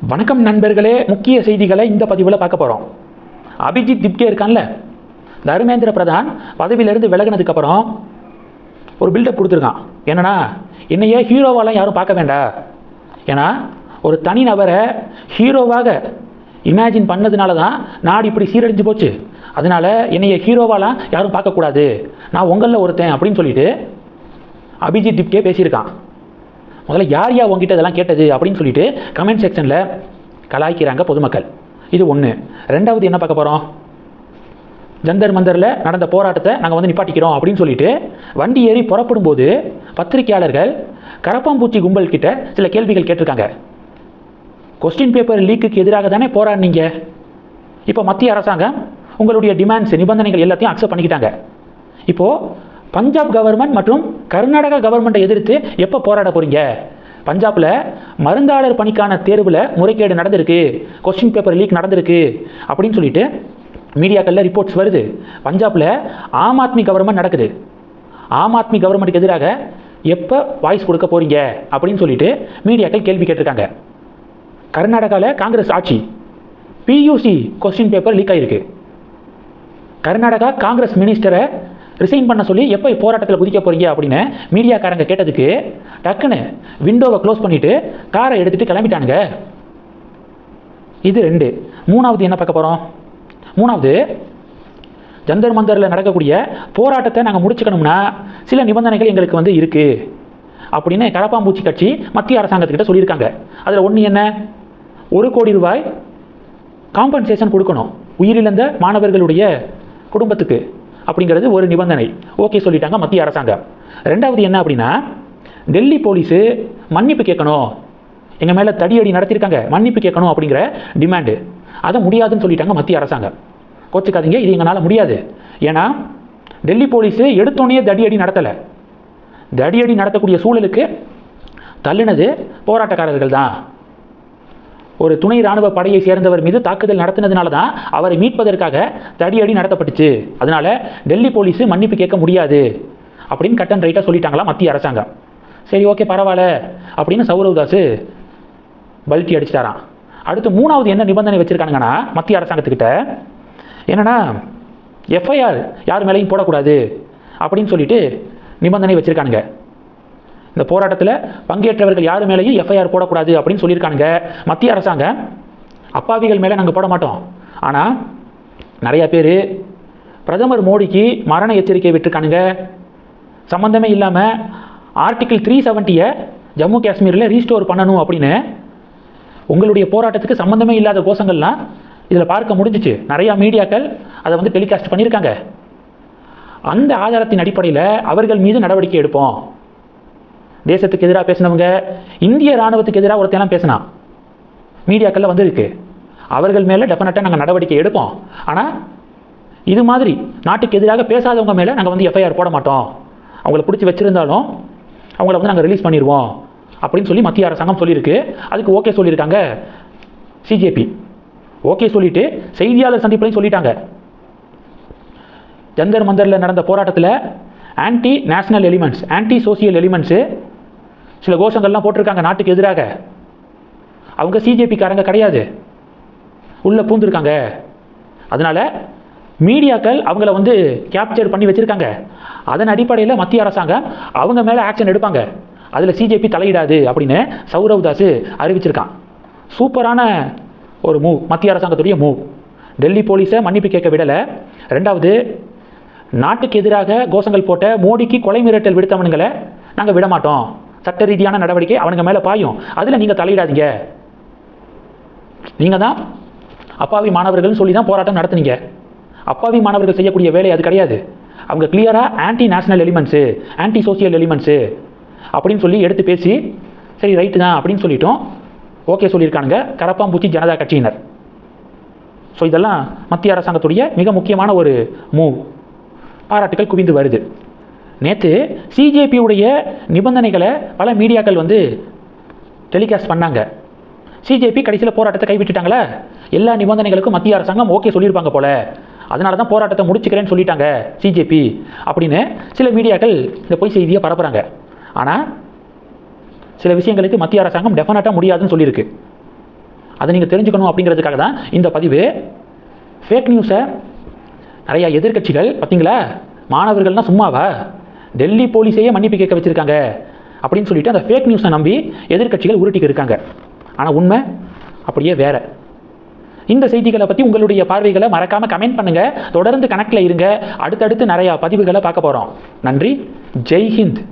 வணக்கம் நண்பர்களே, முக்கிய செய்திகளை இந்த பதிவில் பார்க்க போகிறோம். அபிஜித் திப்கே இருக்கான்ல, தர்மேந்திர பிரதான் பதவியிலிருந்து விலகினதுக்கப்புறம் ஒரு பில்டப் கொடுத்துருக்கான். என்னன்னா, என்னையே ஹீரோவாலாம் யாரும் பார்க்க வேண்டாம். ஏன்னா ஒரு தனி நபரை ஹீரோவாக இமேஜின் பண்ணதுனால தான் நாடு இப்படி சீரழிஞ்சு போச்சு. அதனால் என்னைய ஹீரோவாலாம் யாரும் பார்க்கக்கூடாது, நான் உங்களில் ஒருத்தன் அப்படின்னு சொல்லிட்டு அபிஜித் திப்கே பேசியிருக்கான். முதல்ல யார் உங்ககிட்ட இதெல்லாம் கேட்டது அப்படின்னு சொல்லிட்டு கமெண்ட் செக்ஷனில் கலாய்க்கிறாங்க பொதுமக்கள். இது ஒன்று. ரெண்டாவது என்ன பார்க்க போகிறோம், ஜந்தர் மந்தரில் நடந்த போராட்டத்தை நாங்கள் வந்து நிப்பாட்டிக்கிறோம் அப்படின்னு சொல்லிட்டு வண்டி ஏறி புறப்படும் போது பத்திரிகையாளர்கள் கரப்பாம்பூச்சி கும்பல் கிட்ட சில கேள்விகள் கேட்டிருக்காங்க. கொஸ்டின் பேப்பர் லீக்குக்கு எதிராக தானே போராடினீங்க, இப்போ மத்திய அரசாங்கம் உங்களுடைய டிமாண்ட்ஸ் நிபந்தனைகள் எல்லாத்தையும் அக்செப்ட் பண்ணிக்கிட்டாங்க. இப்போது பஞ்சாப் கவர்மெண்ட் மற்றும் கர்நாடகா கவர்மெண்ட்டை எதிர்த்து எப்போ போராட போகிறீங்க? பஞ்சாபில் மருந்தாளர் பணிக்கான தேர்வில் முறைகேடு நடந்திருக்கு, கொஸ்டின் பேப்பர் லீக் நடந்திருக்கு அப்படின்னு சொல்லிட்டு மீடியாக்களில் ரிப்போர்ட்ஸ் வருது. பஞ்சாபில் ஆம் ஆத்மி கவர்மெண்ட் நடக்குது. ஆம் ஆத்மி கவர்மெண்ட்டுக்கு எதிராக எப்போ வாய்ஸ் கொடுக்க போகிறீங்க அப்படின்னு சொல்லிட்டு மீடியாக்கள் கேள்வி கேட்டிருக்காங்க. கர்நாடகாவில் காங்கிரஸ் ஆட்சி, பியூசி கொஸ்டின் பேப்பர் லீக் ஆகிருக்கு. கர்நாடகா காங்கிரஸ் மினிஸ்டரை ரிசைன் பண்ண சொல்லி எப்போ போராட்டத்தில் குதிக்க போகிறீங்க அப்படின்னு மீடியாக்காரங்க கேட்டதுக்கு டக்குன்னு விண்டோவை க்ளோஸ் பண்ணிவிட்டு காரை எடுத்துகிட்டு கிளம்பிட்டானுங்க. இது ரெண்டு. மூணாவது என்ன பார்க்க போகிறோம், மூணாவது ஜந்தர் மந்தரில் நடக்கக்கூடிய போராட்டத்தை நாங்கள் முடிச்சுக்கணும்னா சில நிபந்தனைகள் எங்களுக்கு வந்து இருக்குது அப்படின்னு கரப்பாம்பூச்சி கட்சி மத்திய அரசாங்கத்துக்கிட்ட சொல்லியிருக்காங்க. அதில் ஒன்று என்ன, 1 கோடி ரூபாய் காம்பன்சேஷன் கொடுக்கணும் உயிரிழந்த மாணவர்களுடைய குடும்பத்துக்கு அப்படிங்கிறது ஒரு நிபந்தனை. ஓகே சொல்லிட்டாங்க மத்திய அரசாங்கம். ரெண்டாவது என்ன அப்படின்னா, டெல்லி போலீஸு மன்னிப்பு கேட்கணும், எங்கள் மேலே தடியடி நடத்தியிருக்காங்க, மன்னிப்பு கேட்கணும் அப்படிங்கிற டிமாண்டு. அதை முடியாதுன்னு சொல்லிட்டாங்க மத்திய அரசாங்கம். கோச்சுக்காதீங்க, இது எங்களால் முடியாது. ஏன்னா டெல்லி போலீஸு எடுத்தோடனே தடியடி நடத்தலை. தடியடி நடத்தக்கூடிய சூழலுக்கு தள்ளினது போராட்டக்காரர்கள் தான். ஒரு துணை இராணுவ படையை சேர்ந்தவர் மீது தாக்குதல் நடத்தினதுனால தான் அவரை மீட்பதற்காக தடியடி நடத்தப்பட்டுச்சு. அதனால் டெல்லி போலீஸு மன்னிப்பு கேட்க முடியாது அப்படின்னு கட் அண்ட் ரைட்டாக சொல்லிட்டாங்களா மத்திய அரசாங்கம். சரி, ஓகே, பரவாயில்ல அப்படின்னு சௌரவ் தாஸ் பல்ட்டி அடிச்சிட்டாராம். அடுத்து மூணாவது என்ன நிபந்தனை வச்சுருக்காங்கன்னா மத்திய அரசாங்கத்துக்கிட்ட, என்னென்னா எஃப்ஐஆர் யார் மேலேயும் போடக்கூடாது அப்படின்னு சொல்லிட்டு நிபந்தனை வச்சுருக்கானுங்க. இந்த போராட்டத்தில் பங்கேற்றவர்கள் யார் மேலேயும் எஃப்ஐஆர் போடக்கூடாது அப்படின்னு சொல்லியிருக்கானுங்க மத்திய அரசாங்கம். அப்பாவிகள் மேலே நாங்கள் போட மாட்டோம். ஆனால் நிறையா பேர் பிரதமர் மோடிக்கு மரண எச்சரிக்கை விட்டுருக்கானுங்க. சம்மந்தமே இல்லாமல் ஆர்டிக்கிள் 370 ஜம்மு காஷ்மீரில் ரீஸ்டோர் பண்ணணும் அப்படின்னு உங்களுடைய போராட்டத்துக்கு சம்மந்தமே இல்லாத கோஷங்கள்லாம் இதில் பார்க்க முடிஞ்சிச்சு. நிறையா மீடியாக்கள் அதை வந்து டெலிகாஸ்ட் பண்ணியிருக்காங்க. அந்த ஆதாரத்தின் அடிப்படையில் அவர்கள் மீது நடவடிக்கை எடுப்போம். தேசத்துக்கு எதிராக பேசினவங்க, இந்திய இராணுவத்துக்கு எதிராக ஒருத்தெல்லாம் பேசினா மீடியாக்களில் வந்துருக்கு. அவர்கள் மேலே டெஃபினட்டாக நாங்கள் நடவடிக்கை எடுப்போம். ஆனால் இது மாதிரி நாட்டுக்கு எதிராக பேசாதவங்க மேலே நாங்கள் வந்து எஃப்ஐஆர் போட மாட்டோம். அவங்கள பிடிச்சி வச்சுருந்தாலும் அவங்கள வந்து நாங்கள் ரிலீஸ் பண்ணிடுவோம் அப்படின்னு சொல்லி மத்திய அரசாங்கம் சொல்லியிருக்கு. அதுக்கு ஓகே சொல்லியிருக்காங்க சிஜேபி. ஓகே சொல்லிவிட்டு செய்தியாளர் சந்திப்புலையும் சொல்லிட்டாங்க. ஜந்தர் மந்தரில் நடந்த போராட்டத்தில் anti national elements, anti social elements சில கோஷங்கள்லாம் போட்டிருக்காங்க நாட்டுக்கு எதிராக. அவங்க சிஜேபிக்காரங்க கிடையாது, உள்ளே பூந்துருக்காங்க. அதனால் மீடியாக்கள் அவங்கள வந்து கேப்சர் பண்ணி வச்சுருக்காங்க. அதன் அடிப்படையில் மத்திய அரசாங்கம் அவங்க மேலே ஆக்ஷன் எடுப்பாங்க, அதில் சிஜேபி தலையிடாது அப்படின்னு சௌரவ் தாஸ் அறிவிச்சிருக்கான். சூப்பரான ஒரு மூவ், மத்திய அரசாங்கத்துடைய மூவ். டெல்லி போலீஸை மன்னிப்பு கேட்க விடலை. ரெண்டாவது, நாட்டுக்கு எதிராக கோஷங்கள் போட்ட மோடிக்கு கொலை மிரட்டல் விடுத்தவனுங்களை நாங்கள் விட மாட்டோம், சட்ட ரீதியான நடவடிக்கை அவனுங்க மேலே பாயும், அதில் நீங்கள் தலையிடாதீங்க. நீங்கள் தான் அப்பாவி மாணவர்கள்னு சொல்லி தான் போராட்டம் நடத்துனீங்க. அப்பாவி மாணவர்கள் செய்யக்கூடிய வேலை அது கிடையாது. அவங்க கிளியராக anti national elements, anti social elements அப்படின்னு சொல்லி எடுத்து பேசி சரி ரைட்டு தான் அப்படின்னு சொல்லிட்டோம். ஓகே சொல்லியிருக்கானுங்க கரப்பாம்பூச்சி ஜனதா கட்சியினர். ஸோ இதெல்லாம் மத்திய அரசாங்கத்துடைய மிக முக்கியமான ஒரு மூவ். பாராட்டுகள் குவிந்து வருது. நேற்று சிஜேபியுடைய நிபந்தனைகளை பல மீடியாக்கள் வந்து டெலிகாஸ்ட் பண்ணாங்க. சிஜேபி கடைசியில் போராட்டத்தை கைவிட்டுட்டாங்களே. எல்லா நிபந்தனைகளுக்கும் மத்திய அரசாங்கம் ஓகே சொல்லியிருப்பாங்க போல, அதனால தான் போராட்டத்தை முடிச்சுக்கிறேன்னு சொல்லிட்டாங்க சிஜேபி அப்படின்னு சில மீடியாக்கள் இந்த பொய் செய்தியை பரப்புகிறாங்க. ஆனால் சில விஷயங்களுக்கு மத்திய அரசாங்கம் டெஃபினட்டாக முடியாதுன்னு சொல்லியிருக்கு. அதை நீங்கள் தெரிஞ்சுக்கணும் அப்படிங்கிறதுக்காக தான் இந்த பதிவு. ஃபேக் நியூஸை நிறையா எதிர்க்கட்சிகள் பார்த்தீங்களா, மாணவர்கள்லாம் சும்மாவா, டெல்லி போலீஸையே மன்னிப்பு கேட்க வச்சுருக்காங்க அப்படின்னு சொல்லிட்டு அந்த ஃபேக் நியூஸை நம்பி எதிர்க்கட்சிகள் உருட்டிக்கு இருக்காங்க. ஆனால் உண்மை அப்படியே வேற. இந்த செய்திகளை பற்றி உங்களுடைய பார்வைகளை மறக்காமல் கமெண்ட் பண்ணுங்கள். தொடர்ந்து கணக்கில் இருங்க. அடுத்தடுத்து நிறையா பதிவுகளை பார்க்க போகிறோம். நன்றி. ஜெய் ஹிந்த்.